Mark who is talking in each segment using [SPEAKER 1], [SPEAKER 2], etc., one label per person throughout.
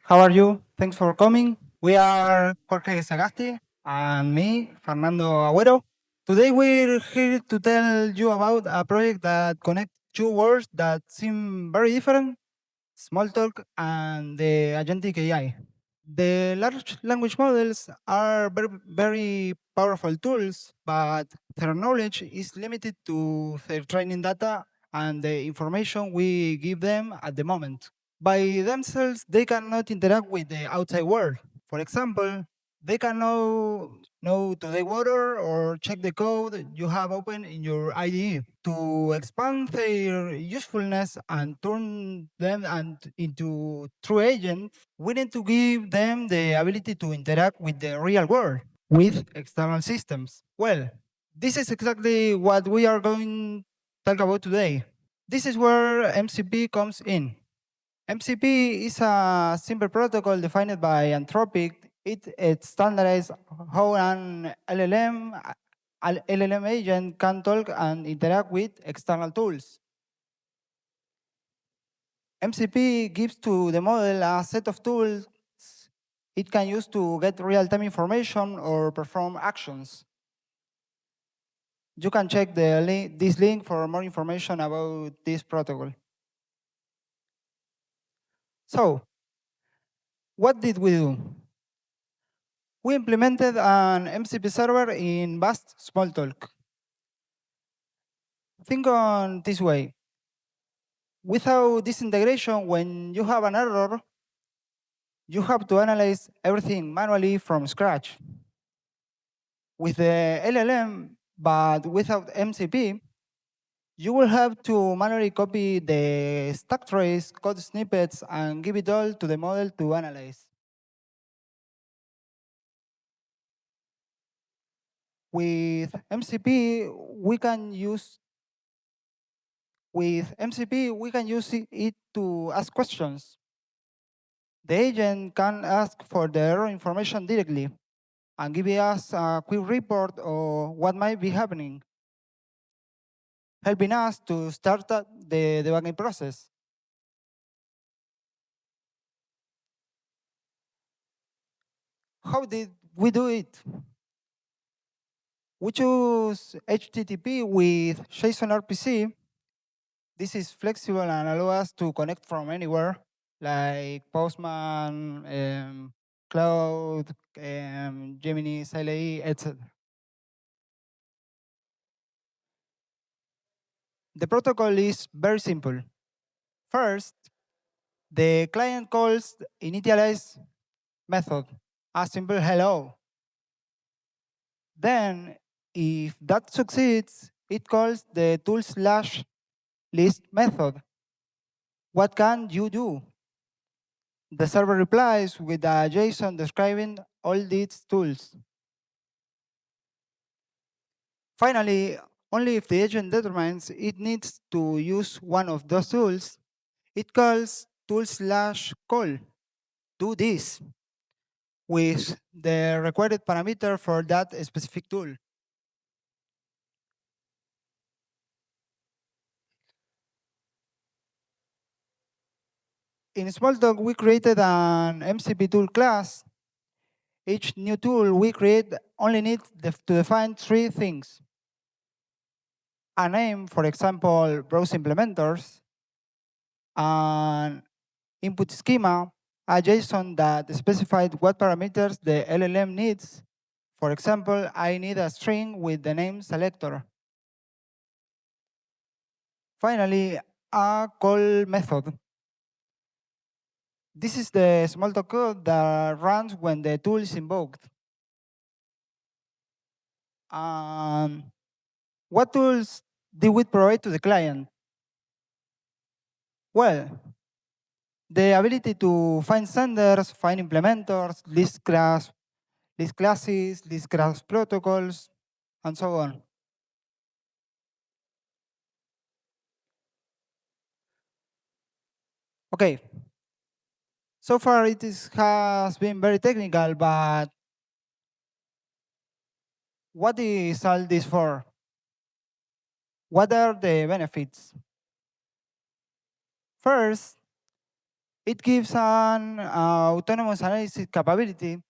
[SPEAKER 1] How are you? Thanks for coming. We are Jorge Sagasti and me, Fernando Agüero. Today we're here to tell you about a project that connects two words that seem very different, Smalltalk and the agentic AI. The large language models are very powerful tools, but their knowledge is limited to their training data and the information we give them at the moment. By themselves, they cannot interact with the outside world. For example, they can know today water or check the code you have open in your IDE. To expand their usefulness and turn them into true agents, we need to give them the ability to interact with the real world, with external systems. Well, this is exactly what we are going to talk about today. This is where MCP comes in. MCP is a simple protocol defined by Anthropic. It standardizes how an LLM agent can talk and interact with external tools. MCP gives to the model a set of tools it can use to get real-time information or perform actions. You can check this link for more information about this protocol. So, what did we do? We implemented an MCP server in Vast Smalltalk. Think on this way. Without this integration, when you have an error, you have to analyze everything manually from scratch. With the LLM, but without MCP, you will have to manually copy the stack trace, code snippets, and give it all to the model to analyze. With MCP, we can use it to ask questions. The agent can ask for the error information directly and give us a quick report of what might be happening, helping us to start the debugging process. How did we do it? We choose HTTP with JSON RPC. This is flexible and allows us to connect from anywhere, like Postman, Cloud, Gemini, SileE, etc. The protocol is very simple. First, the client calls initialize method, a simple hello. Then, if that succeeds, it calls the tool/list method. What can you do? The server replies with a JSON describing all these tools. Finally, only if the agent determines it needs to use one of those tools, it calls tool/call. Do this with the required parameter for that specific tool. In Smalltalk, we created an MCP tool class. Each new tool we create only needs to define three things. A name, for example, browse implementers, an input schema, a JSON that specifies what parameters the LLM needs. For example, I need a string with the name selector. Finally, a call method. This is the Smalltalk code that runs when the tool is invoked. What tools did we provide to the client? Well, the ability to find senders, find implementers, list classes, list class protocols, and so on. Okay. So far, has been very technical, but what is all this for? What are the benefits? First, It gives an autonomous analysis capability.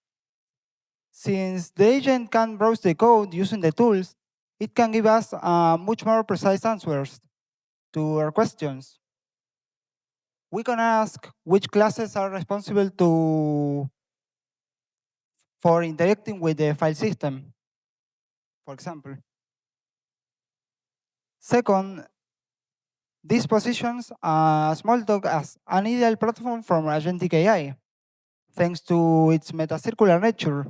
[SPEAKER 1] Since the agent can browse the code using the tools, it can give us much more precise answers to our questions. We can ask which classes are responsible for interacting with the file system, for example. Second, this positions Smalltalk as an ideal platform for agentic AI, thanks to its metacircular nature,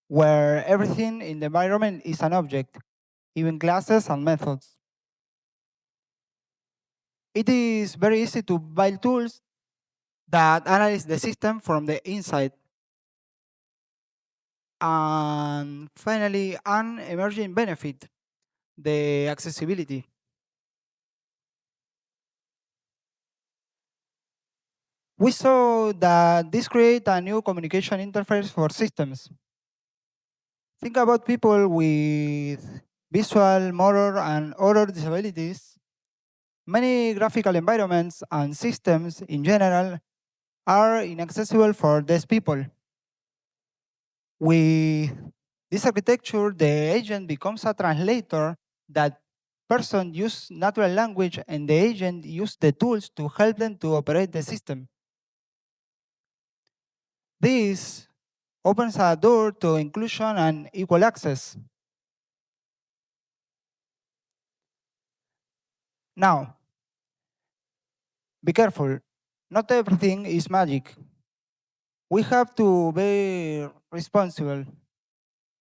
[SPEAKER 1] where everything in the environment is an object, even classes and methods. It is very easy to build tools that analyze the system from the inside. And finally, an emerging benefit, the accessibility. We saw that this creates a new communication interface for systems. Think about people with visual, motor, and other disabilities. Many graphical environments and systems in general are inaccessible for these people. With this architecture, the agent becomes a translator that person use natural language and the agent use the tools to help them to operate the system. This opens a door to inclusion and equal access. Now, be careful. Not everything is magic. We have to be responsible.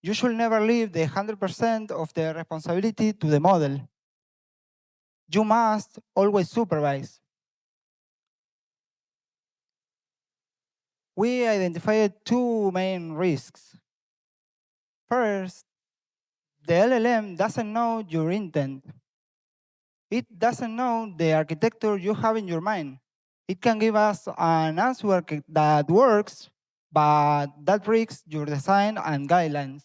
[SPEAKER 1] You should never leave the 100% of the responsibility to the model. You must always supervise. We identified two main risks. First, the LLM doesn't know your intent. It doesn't know the architecture you have in your mind. It can give us an answer that works, but that breaks your design and guidelines.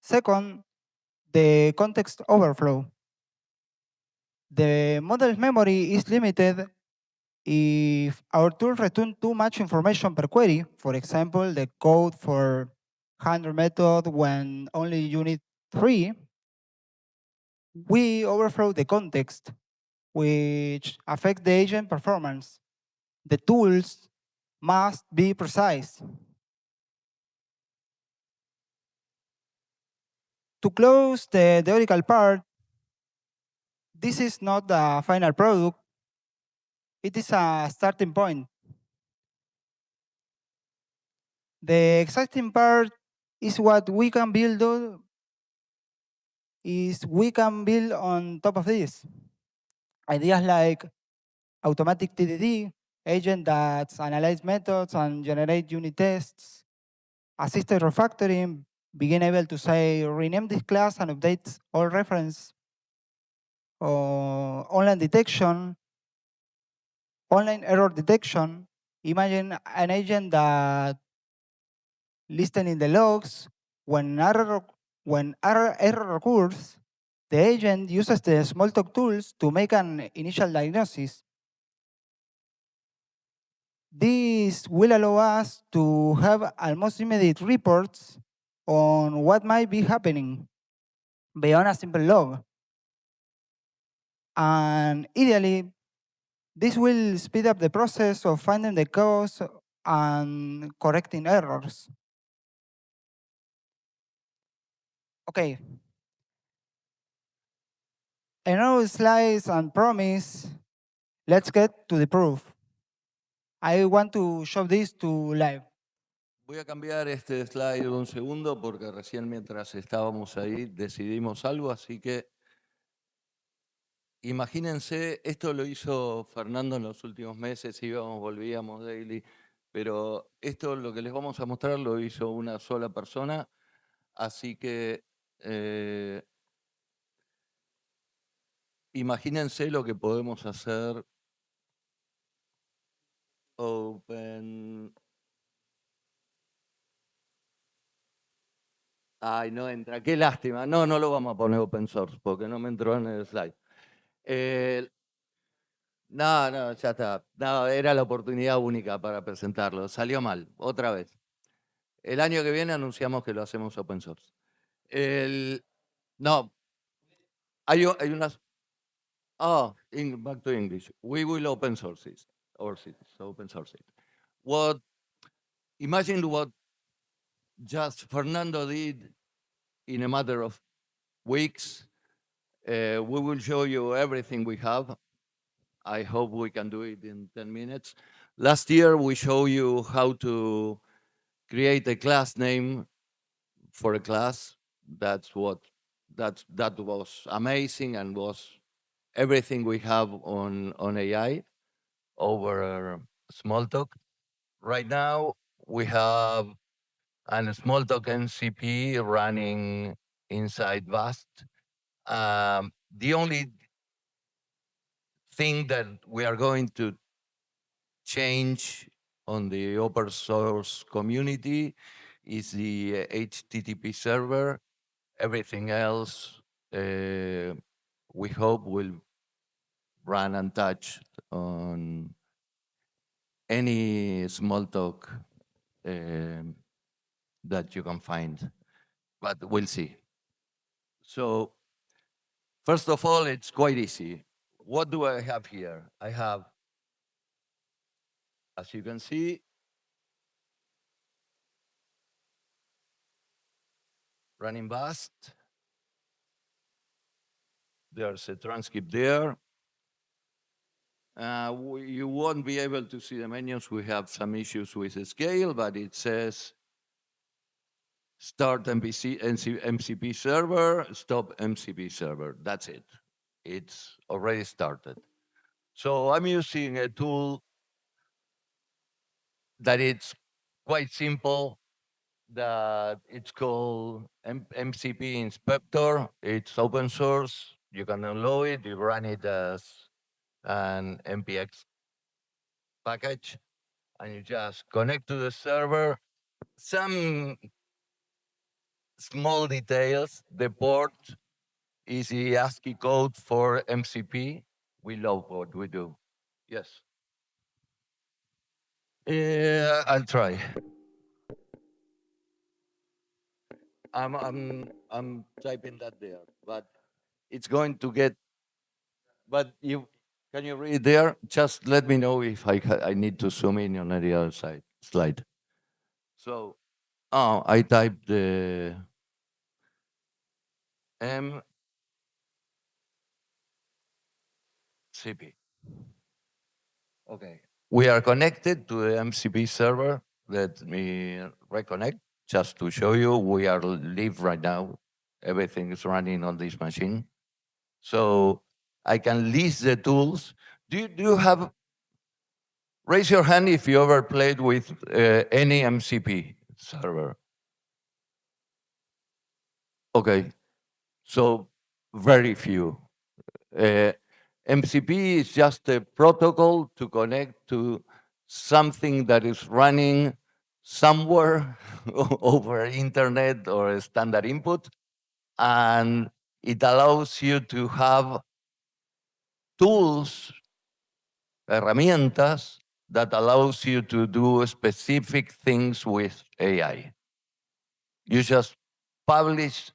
[SPEAKER 1] Second, the context overflow. The model's memory is limited if our tool returns too much information per query, for example, the code for 100 method when only you need 3, we overflow the context, which affects the agent performance. The tools must be precise. To close the theoretical part, this is not the final product. It is a starting point. The exciting part is what we can build on top of this. Ideas like automatic TDD, agent that analyze methods and generate unit tests, assisted refactoring, being able to say rename this class and update all reference, or online error detection. Imagine an agent that listens in the logs when error occurs. The agent uses the Smalltalk tools to make an initial diagnosis. This will allow us to have almost immediate reports on what might be happening beyond a simple log. And ideally, this will speed up the process of finding the cause and correcting errors. Okay. Enough slides and promise. Let's get to the proof. I want to show this to live.
[SPEAKER 2] Voy a cambiar este slide un segundo porque recién mientras estábamos ahí decidimos algo, así que imagínense, esto lo hizo Fernando en los últimos meses, íbamos, volvíamos daily, pero esto lo que les vamos a mostrar lo hizo una sola persona, así que imagínense lo que podemos hacer. Open. Ay, no entra, qué lástima. No, no lo vamos a poner open source porque no me entró en el slide. No, no, ya está. No, era la oportunidad única para presentarlo. Salió mal, otra vez. El año que viene anunciamos que lo hacemos open source. No, hay unas... Oh, back to English. We will open source it. Open source it. Imagine what just Fernando did in a matter of weeks. We will show you everything we have. I hope we can do it in 10 minutes. Last year, we showed you how to create a class name for a class. That was amazing and was everything we have on AI over Smalltalk. Right now, we have a Smalltalk MCP running inside Vast. The only thing that we are going to change on the open source community is the HTTP server. Everything else, we hope, will run untouched on any Smalltalk that you can find, but we'll see. So first of all, it's quite easy. What do I have here? I have, as you can see, running Bast. There's a transcript there. You won't be able to see the menus. We have some issues with the scale, but it says start MCP server, stop MCP server. That's it. It's already started. So I'm using a tool that it's quite simple, that it's called MCP Inspector. It's open source. You can download it. You run it as an MPX package, and you just connect to the server. Some small details. The port is the ASCII code for MCP. We love what we do. Yes. I'll try. I'm typing that there, but it's going to get. But you can you read there? Just let me know if I need to zoom in on the other side slide. So, I typed the MCP. Okay. We are connected to the MCP server. Let me reconnect just to show you we are live right now. Everything is running on this machine. So I can list the tools. Do you have, raise your hand if you ever played with any MCP server. Okay. So very few. Uh, MCP is just a protocol to connect to something that is running somewhere over internet or a standard input, and it allows you to have tools, herramientas that allows you to do specific things with AI. You just publish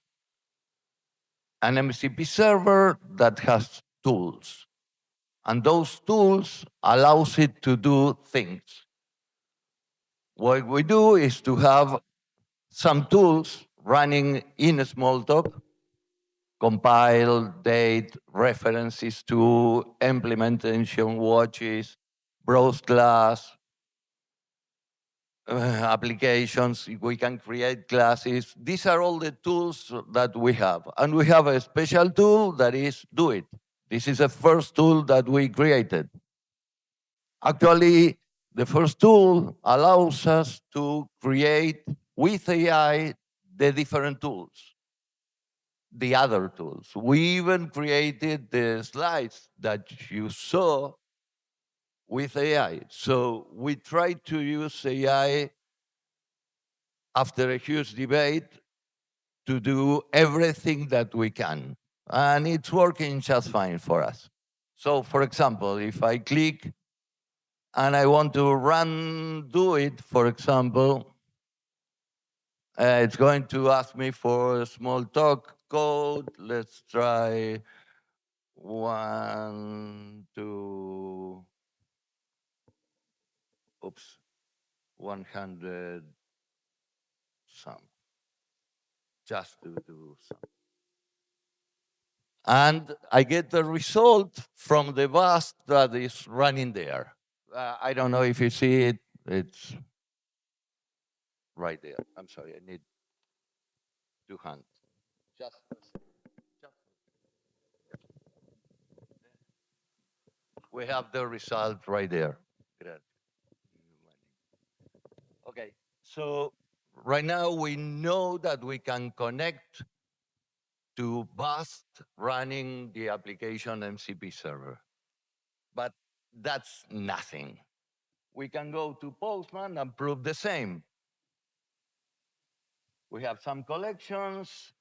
[SPEAKER 2] an MCP server that has tools, and those tools allows it to do things. What we do is to have some tools running in Smalltalk, compile, date, references to, implementation watches, browse class, applications. We can create classes. These are all the tools that we have. And we have a special tool that is Do It. This is the first tool that we created. Actually, the first tool allows us to create with AI the different tools, the other tools. We even created the slides that you saw with AI. So we try to use AI after a huge debate to do everything that we can. And it's working just fine for us. So, for example, if I click and I want to do it, for example, it's going to ask me for a small talk code. Let's try 1, 2, oops, 100 some, just to do some. And I get the result from the bus that is running there. I don't know if you see it. It's right there. I'm sorry, I need 200. Just, just we have the result right there. Okay, so right now we know that we can connect to Bust running the application MCP server, but that's nothing. We can go to Postman and prove the same. We have some collections,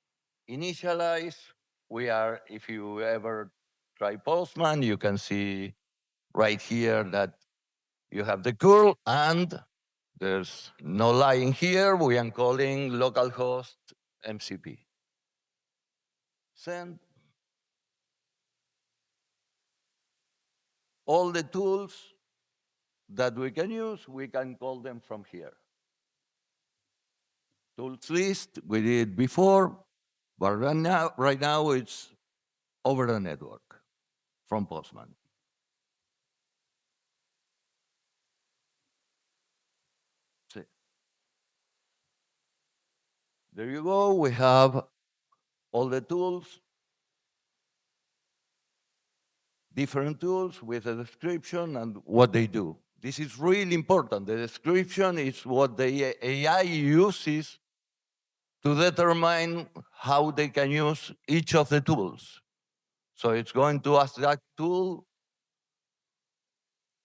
[SPEAKER 2] initialize. We are, if you ever try Postman, you can see right here that you have the curl and there's no line here. We are calling localhost MCP. Send. All the tools that we can use, we can call them from here. Tools list, we did before, but right now it's over the network from Postman. See. There you go. We have all the tools, different tools with a description and what they do. This is really important. The description is what the AI uses to determine how they can use each of the tools. So it's going to ask that tool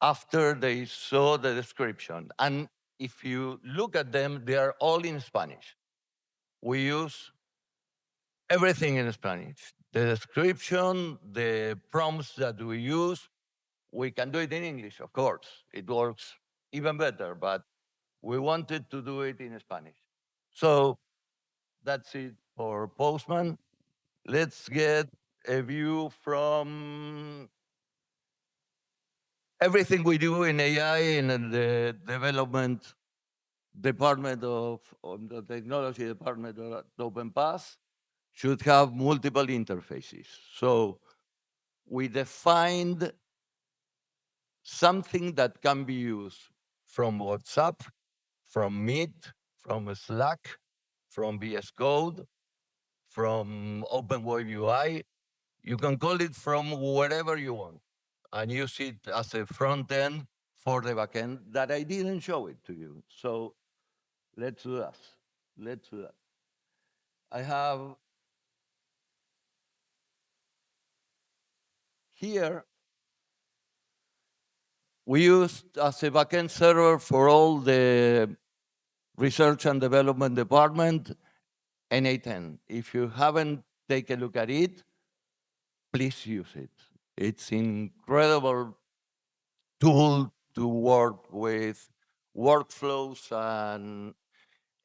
[SPEAKER 2] after they saw the description. And if you look at them, they are all in Spanish. We use everything in Spanish. The description, the prompts that we use, we can do it in English, of course. It works even better, but we wanted to do it in Spanish. So that's it for Postman. Let's get a view from everything we do in AI in the development department of the technology department of OpenPath should have multiple interfaces. So we defined something that can be used from WhatsApp, from Meet, from Slack, from VS Code, from OpenWeb UI. You can call it from wherever you want and use it as a front end for the backend that I didn't show it to you. So let's do that. Let's do that. I have here, we used as a backend server for all the research and development department, NA10. If you haven't taken a look at it, please use it. It's incredible tool to work with workflows and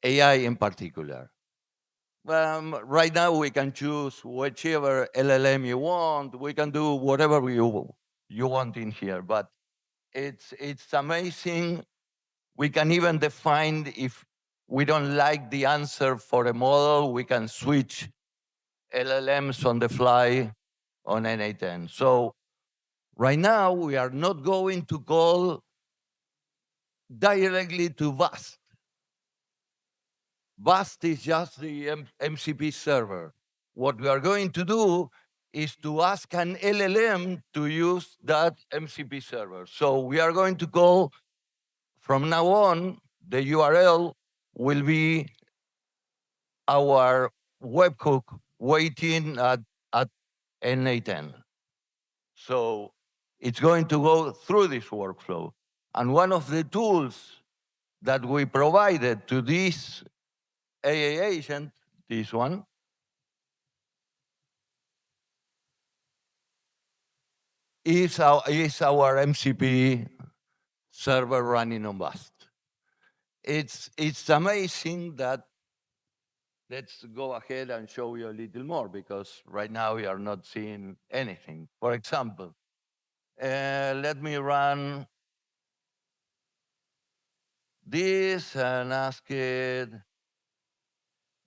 [SPEAKER 2] AI in particular. Right now, we can choose whichever LLM you want. We can do whatever you want in here, but it's amazing. We can even define if we don't like the answer for a model, we can switch LLMs on the fly on NA10. So right now, we are not going to call directly to VAST. VAST is just the MCP server. What we are going to do is to ask an LLM to use that MCP server. So we are going to call, from now on, the URL will be our webhook waiting at NA10. So it's going to go through this workflow. And one of the tools that we provided to this AA agent, this one, is our MCP server running on Bust. It's amazing that. Let's go ahead and show you a little more because right now we are not seeing anything. For example, let me run this and ask it.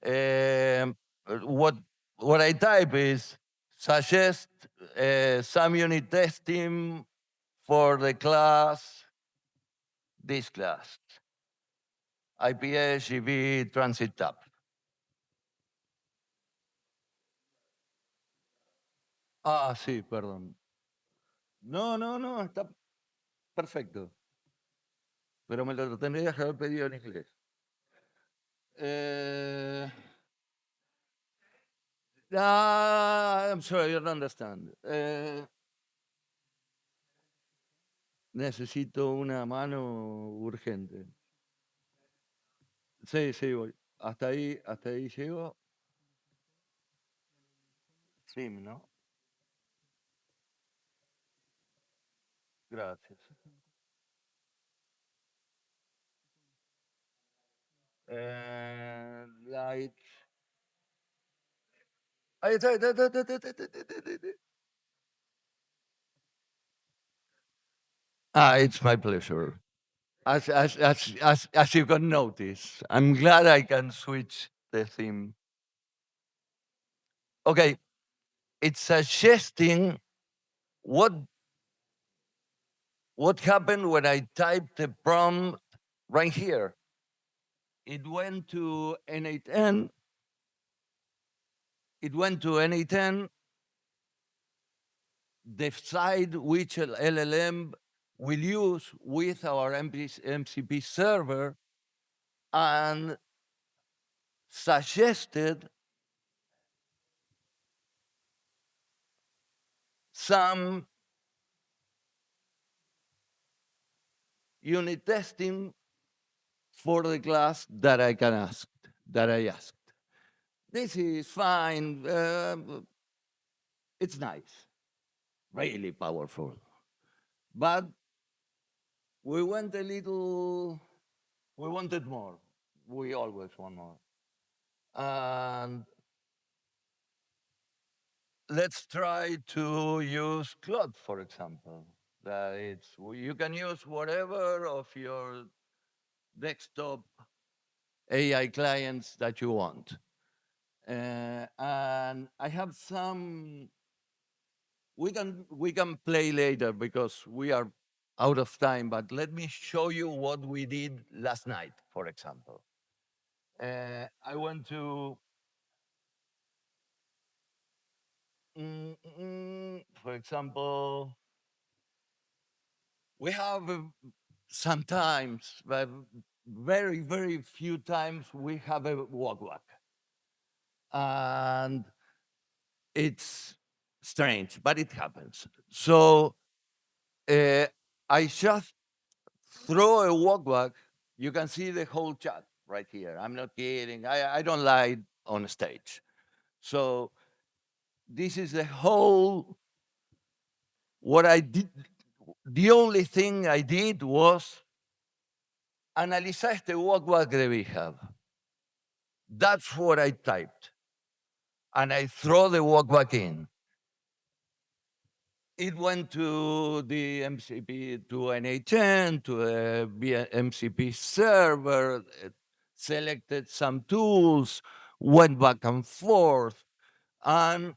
[SPEAKER 2] Um, what what I type is suggest some unit testing for the class, this class, IPS, GV, transit tab. Ah, sí, perdón. No, no, no, está perfecto. Pero me lo tendría que haber pedido en inglés. Uh, I'm sorry, you don't understand. Necesito una mano urgente. Sí, sí, voy. Hasta ahí llego. Sí, ¿no? Gracias. Light. Ahí está, ahí está, ahí está, ahí está, ahí está, ahí está, ahí está. Ah, it's my pleasure. As you can notice, I'm glad I can switch the theme. Okay, it's suggesting what what happened when I typed the prompt right here. It went to NA10. It went to NA10, decide which LLM we'll use with our MCP server, and suggested some unit testing for the class that I asked. This is fine. It's nice, really powerful. But we went a little, we wanted more. We always want more. And let's try to use Claude, for example. That you can use whatever of your desktop AI clients that you want. And I have some. We can play later because we are out of time. But let me show you what we did last night, for example. I went to, for example, we have sometimes, but very, very few times, we have a walk. And it's strange, but it happens. So I just throw a walk. You can see the whole chat right here. I'm not kidding. I don't lie on stage. So this is the whole, what I did. The only thing I did was analizar este walk that we have. That's what I typed. And I throw the walk in. It went to the MCP, to NA10, to the MCP server, selected some tools, went back and forth. And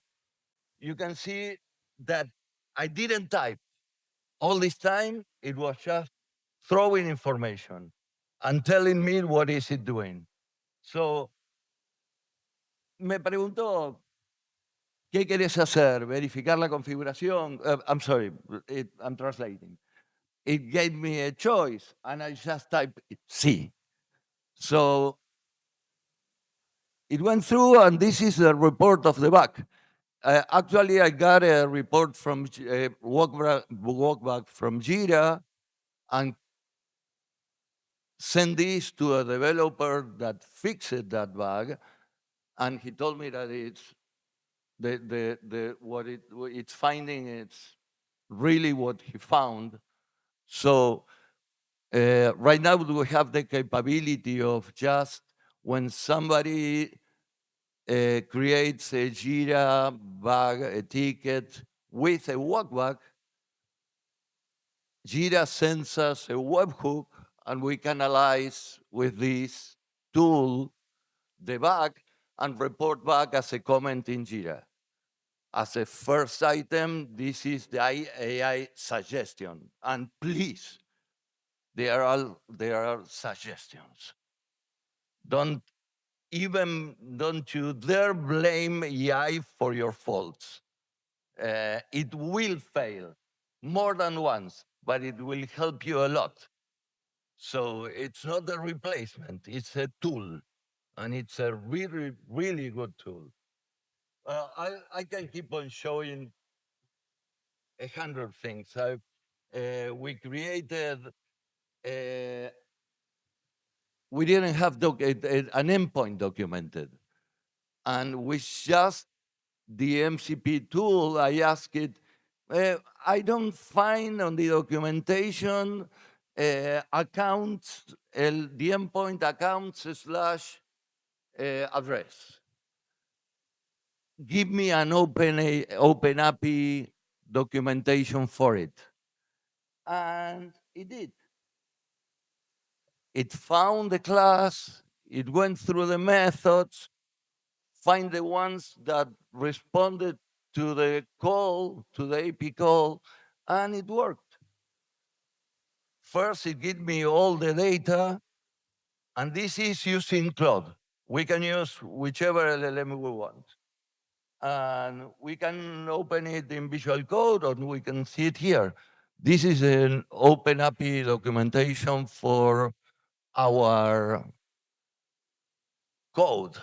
[SPEAKER 2] you can see that I didn't type. All this time, it was just throwing information and telling me what is it doing. So, me preguntó, ¿qué querés hacer? ¿Verificar la configuración? I'm sorry, I'm translating. It gave me a choice, and I just typed C. So it went through, and this is the report of the bug. Actually, I got a report from walkback from Jira, and sent this to a developer that fixed that bug, and he told me that it's what it's finding. really what he found. So right now we have the capability of just when somebody creates a Jira bug, a ticket with a walkback, Jira sends us a webhook, and we can analyze with this tool the bug and report back as a comment in Jira. As a first item, this is the AI suggestion. And please, there are suggestions. Don't don't you dare blame AI for your faults. It will fail more than once, but it will help you a lot. So it's not a replacement, it's a tool, and it's a really, really good tool. I can keep on showing 100 things. We created, we didn't have an endpoint documented. And with just the MCP tool, I asked it, I don't find on the documentation accounts, the endpoint accounts slash address. Give me an open API documentation for it. And it did. It found the class, it went through the methods, find the ones that responded to the call, to the AP call, and it worked. First, it gave me all the data, and this is using Claude. We can use whichever LLM we want. And we can open it in Visual Code, or we can see it here. This is an open API documentation for our code,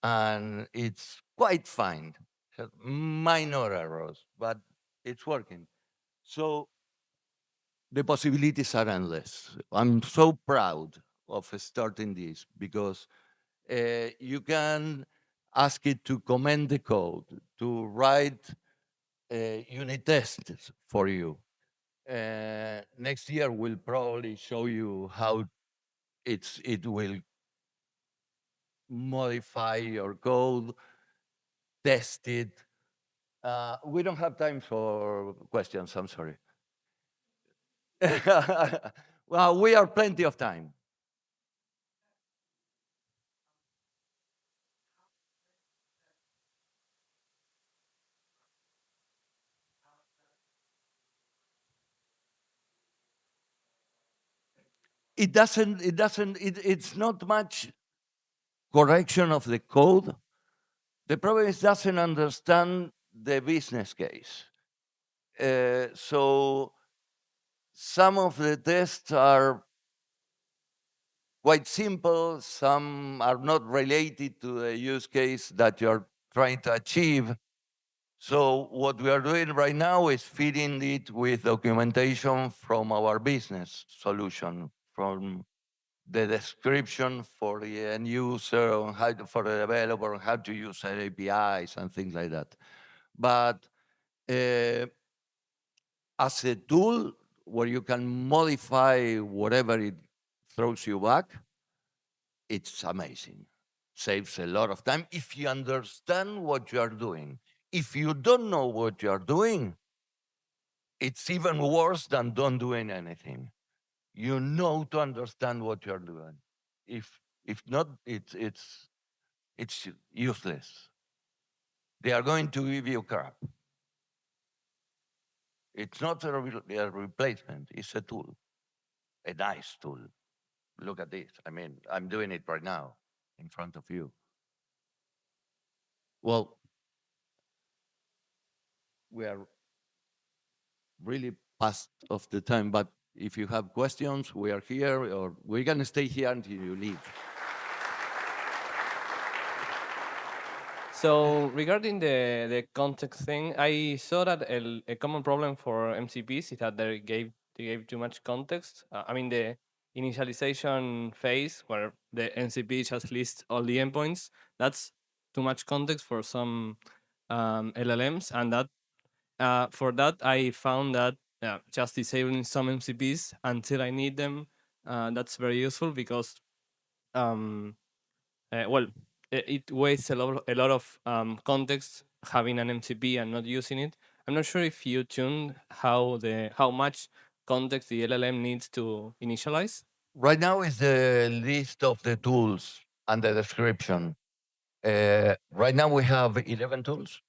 [SPEAKER 2] and it's quite fine. Has minor errors, but it's working. So the possibilities are endless. I'm so proud of starting this because you can ask it to comment the code, to write unit tests for you. Next year, we'll probably show you how it will modify your code, test it. We don't have time for questions. I'm sorry. Well, we are plenty of time. It's not much correction of the code. The problem is doesn't understand the business case. So some of the tests are quite simple. Some are not related to the use case that you're trying to achieve. So what we are doing right now is feeding it with documentation from our business solution, from the description for the end user, on how for the developer, on how to use APIs and things like that. But uh, as a tool where you can modify whatever it throws you back, it's amazing. Saves a lot of time if you understand what you are doing. If you don't know what you are doing, it's even worse than don't doing anything. You know to understand what you're doing. If not, it's useless. They are going to give you crap. It's not a replacement. It's a tool, a nice tool. Look at this. I mean, I'm doing it right now in front of you. Well, we are really past of the time, but if you have questions, we are here, or we're gonna stay here until you leave.
[SPEAKER 3] So regarding the context thing, I saw that a common problem for MCPs is that they gave too much context. I mean the initialization phase where the MCP just lists all the endpoints. That's too much context for some LLMs, and that For that, I found that just disabling some MCPs until I need them, that's very useful because um, well, it wastes a lot of context having an MCP and not using it. I'm not sure if you tuned how much context the LLM needs to initialize.
[SPEAKER 2] Right now is the list of the tools and the description. Right now we have 11 tools,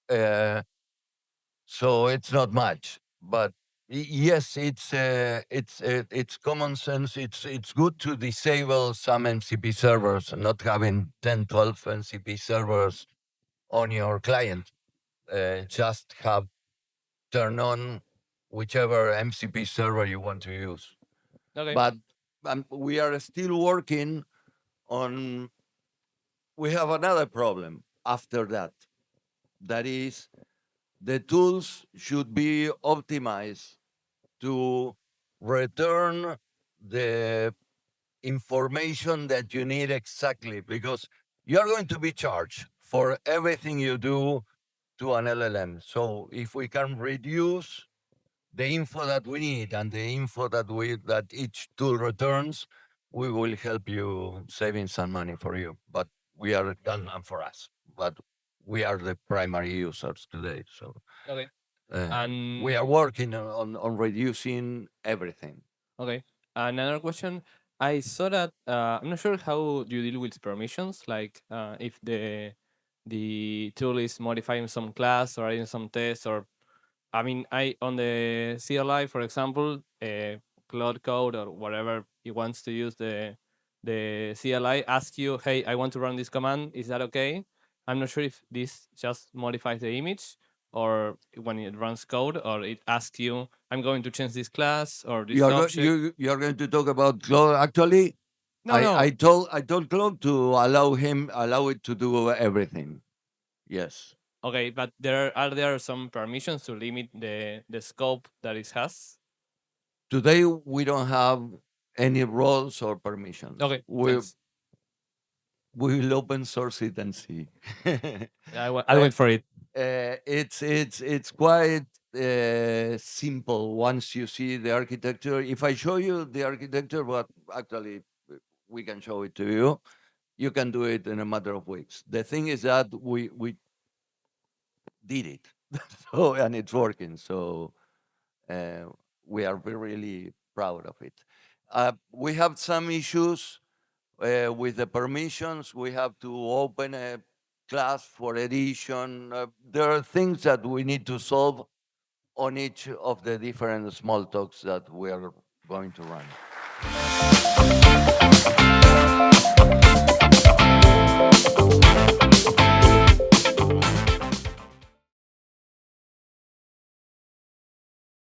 [SPEAKER 2] uh, so it's not much. But yes, it's common sense. It's good to disable some MCP servers, and not having 10, 12 MCP servers on your client. Just have turn on whichever MCP server you want to use.
[SPEAKER 3] Okay.
[SPEAKER 2] But we are still working on. We have another problem after that. That is, the tools should be optimized to return the information that you need exactly, because you're going to be charged for everything you do to an LLM. So if we can reduce the info that we need and the info that each tool returns, we will help you saving some money for you. But we are done and for us. But we are the primary users today. So
[SPEAKER 3] Okay.
[SPEAKER 2] we are working on reducing everything.
[SPEAKER 3] Okay. Another question. I saw that I'm not sure how you deal with permissions, like if the tool is modifying some class or adding some tests, or I mean, I on the CLI, for example, Cloud Code or whatever it wants to use the CLI asks you, hey, I want to run this command. Is that okay? I'm not sure if this just modifies the image or when it runs code, or it asks you, I'm going to change this class or this object.
[SPEAKER 2] You are going to talk about Claude. Actually,
[SPEAKER 3] No, no.
[SPEAKER 2] I told Claude to allow it to do everything. Yes.
[SPEAKER 3] Okay, but there some permissions to limit the scope that it has?
[SPEAKER 2] Today we don't have any roles or permissions.
[SPEAKER 3] Okay,
[SPEAKER 2] We
[SPEAKER 3] thanks.
[SPEAKER 2] we will open source it and see.
[SPEAKER 3] I'll wait for it.
[SPEAKER 2] It's quite simple once you see the architecture. If I show you the architecture, but actually we can show it to you, you can do it in a matter of weeks. The thing is that we did it, so and it's working. So uh, we are really proud of it. We have some issues with the permissions. We have to open a class for edition. There are things that we need to solve on each of the different small talks that we are going to run.